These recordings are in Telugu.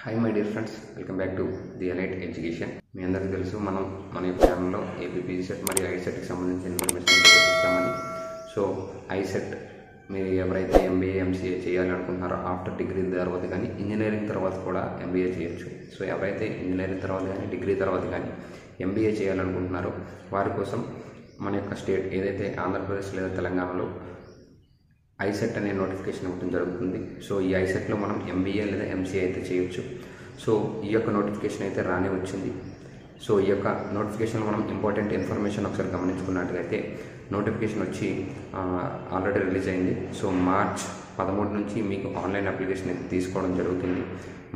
Hi my dear friends, welcome back to the Elite Education. మీ అందరికీ తెలుసు మనం మన యొక్క ఛానల్లో ఏపీపీజీ సెట్ మరియు ఐసెట్కి సంబంధించిన ఇన్ఫర్మేషన్ ఇస్తామని. సో ఐసెట్ మీరు ఎవరైతే ఎంబీఏ ఎంసీఏ చేయాలనుకుంటున్నారో ఆఫ్టర్ డిగ్రీ తర్వాత కానీ ఇంజనీరింగ్ తర్వాత కూడా ఎంబీఏ చేయొచ్చు. సో ఎవరైతే ఇంజనీరింగ్ తర్వాత కానీ డిగ్రీ తర్వాత కానీ ఎంబీఏ చేయాలనుకుంటున్నారో వారి కోసం మన యొక్క స్టేట్ ఏదైతే ఆంధ్రప్రదేశ్ లేదా తెలంగాణలో ఐసెట్ అనే నోటిఫికేషన్ ఇవ్వడం జరుగుతుంది. సో ఈ ఐసెట్లో మనం ఎంబీఏ లేదా ఎంసీఏ అయితే చేయొచ్చు. సో ఈ యొక్క నోటిఫికేషన్ అయితే రానే వచ్చింది. సో ఈ యొక్క నోటిఫికేషన్లో మనం ఇంపార్టెంట్ ఇన్ఫర్మేషన్ ఒకసారి గమనించుకున్నట్లయితే నోటిఫికేషన్ వచ్చి ఆల్రెడీ రిలీజ్ అయింది. సో మార్చ్ 13 నుంచి మీకు ఆన్లైన్ అప్లికేషన్ అయితే తీసుకోవడం జరుగుతుంది.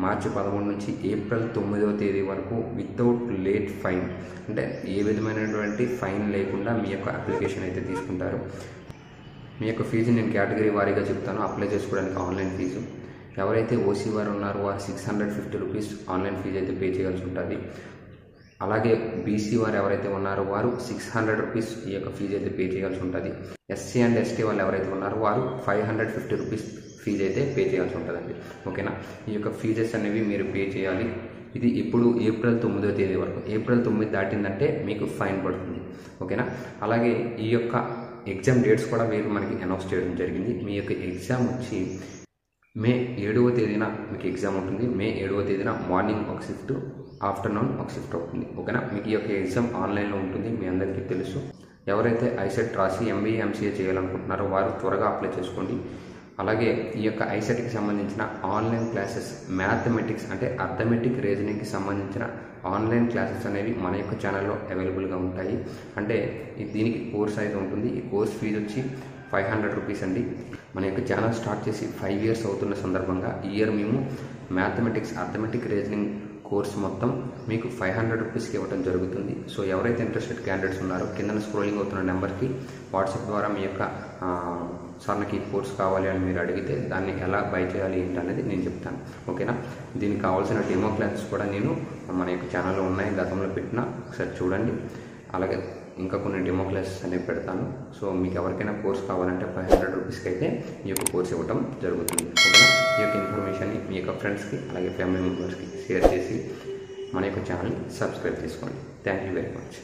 మార్చి 13 నుంచి ఏప్రిల్ 9వ తేదీ వరకు వితౌట్ లేట్ ఫైన్, అంటే ఏ విధమైనటువంటి ఫైన్ లేకుండా మీ యొక్క అప్లికేషన్ అయితే తీసుకుంటారు. మీ యొక్క ఫీజు నేను కేటగిరీ వారీగా చెప్తాను. అప్లై చేసుకోవడానికి ఆన్లైన్ ఫీజు ఎవరైతే ఓసీ వారు ఉన్నారో వారు 650 రూపీస్ ఆన్లైన్ ఫీజు అయితే పే చేయాల్సి ఉంటుంది. అలాగే బీసీ వారు ఎవరైతే ఉన్నారో వారు 600 రూపీస్ ఈ యొక్క ఫీజు అయితే పే చేయాల్సి ఉంటుంది. ఎస్సీ అండ్ ఎస్టీ వాళ్ళు ఎవరైతే ఉన్నారో వారు 550 రూపీస్ ఫీజు అయితే పే చేయాల్సి ఉంటుందండి. ఓకేనా, ఈ యొక్క ఫీజెస్ అనేవి మీరు పే చేయాలి. ఇది ఇప్పుడు ఏప్రిల్ 9వ తేదీ వరకు. ఏప్రిల్ 9 దాటిందంటే మీకు ఫైన్ పడుతుంది. ఓకేనా, అలాగే ఈ యొక్క ఎగ్జామ్ డేట్స్ కూడా మీరు మనకి అనౌన్స్ చేయడం జరిగింది. మీ యొక్క ఎగ్జామ్ వచ్చి మే 7వ తేదీన మీకు ఎగ్జామ్ ఉంటుంది. మే 7వ తేదీన మార్నింగ్ ఒక షిఫ్ట్, ఆఫ్టర్నూన్ ఒక షిఫ్ట్ అవుతుంది. ఓకేనా, మీకు ఈ యొక్క ఎగ్జామ్ ఆన్లైన్లో ఉంటుంది. మీ అందరికీ తెలుసు. ఎవరైతే ఐసెట్ రాసి ఎంబీఏ ఎంసీఏ చేయాలనుకుంటున్నారో వారు త్వరగా అప్లై చేసుకోండి. అలాగే ఈ యొక్క ఐసెట్కి సంబంధించిన ఆన్లైన్ క్లాసెస్, మ్యాథమెటిక్స్ అంటే అర్థమెటిక్ రీజనింగ్కి సంబంధించిన ఆన్లైన్ క్లాసెస్ అనేవి మన యొక్క ఛానల్లో అవైలబుల్గా ఉంటాయి. అంటే దీనికి కోర్స్ అయితే ఉంటుంది. ఈ కోర్స్ ఫీజు వచ్చి 500 రూపీస్ అండి. మన యొక్క ఛానల్ స్టార్ట్ చేసి 5 ఇయర్స్ అవుతున్న సందర్భంగా ఈ ఇయర్ మేము మ్యాథమెటిక్స్ అర్థమెటిక్ రీజనింగ్ కోర్స్ మొత్తం మీకు 500 రూపీస్కి ఇవ్వడం జరుగుతుంది. సో ఎవరైతే ఇంట్రెస్టెడ్ క్యాండిడేట్స్ ఉన్నారో కింద స్క్రోలింగ్ అవుతున్న నెంబర్కి వాట్సాప్ ద్వారా మీ యొక్క సార్ నాకు ఈ కోర్స్ కావాలి అని మీరు అడిగితే దాన్ని ఎలా బై చేయాలి ఏంటి అనేది నేను చెప్తాను. ఓకేనా, దీనికి కావాల్సిన డెమో క్లాసెస్ కూడా నేను మన యొక్క ఛానల్లో ఉన్నాయి, గతంలో పెట్టిన, ఒకసారి చూడండి. అలాగే ఇంకా కొన్ని డెమో క్లాసెస్ అనేవి పెడతాను. సో మీకు ఎవరికైనా కోర్స్ కావాలంటే 500 రూపీస్కి అయితే ఈ యొక్క కోర్స్ ఇవ్వడం జరుగుతుంది. ఓకేనా, ఈ యొక్క ఇన్ఫర్మేషన్ని మీ యొక్క ఫ్రెండ్స్కి అలాగే ఫ్యామిలీ మెంబర్స్కి షేర్ చేసి మన యొక్క ఛానల్ని సబ్స్క్రైబ్ చేసుకోండి. Thank you very much.